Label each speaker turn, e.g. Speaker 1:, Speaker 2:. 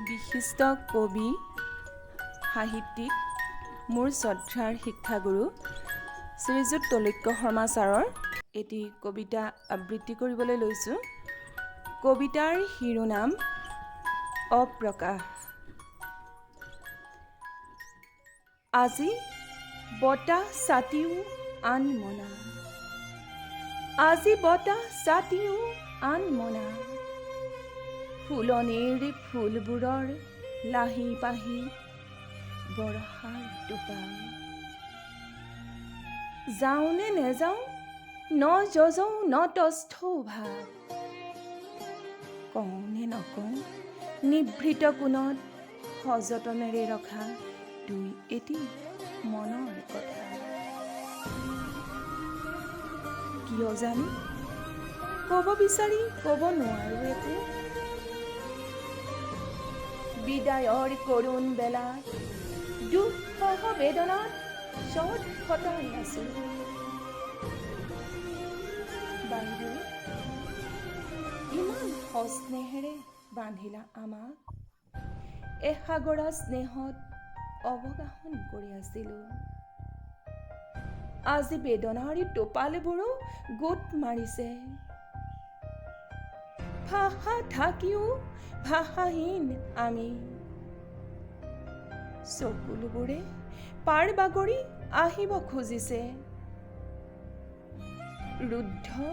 Speaker 1: বিশিষ্ট কবি সাহিত্যিক মোৰ শ্ৰদ্ধাৰ শিক্ষাগুৰু শ্ৰীযুত তৈলক্য শৰ্মা ছাৰৰ এটি কবিতা আবৃত্তি কৰিবলৈ লৈছোঁ। কবিতাৰ শিৰোনাম অপ্ৰকাশ। আজি বতাহ ছাতিও আন মনা, আজি বতাহ ছাতিও আন মনা, ফুলনিৰ ফুলবোৰৰ লাহি পাহি বৰষাৰ টোপাল। যাওঁনে নেযাওঁ ন যযৌ ন তস্থৌ ভাৱ, কওঁনে নকওঁ নিভৃত কোণত সযতনেৰে ৰখা দুই এটি মনৰ কথা। কিয় জানো ক'ব বিচাৰি ক'ব নোৱাৰো একো, বিদায়ৰ কৰুণ বেলাত দুঃসহ বেদনাত ছটফটাই আছো। বান্ধু ইমান সস্নেহেৰে বান্ধিলা আমাক, এসাগৰা স্নেহত অৱগাহন কৰি আছিলো। আজি বেদনাৰ টোপালবোৰো গোট মাৰিছে, ভাষা থাকিও ভাষাহীন আমি। চকুলোবোৰে পাৰ বাগৰি আহিব খুজিছে, ৰুদ্ধ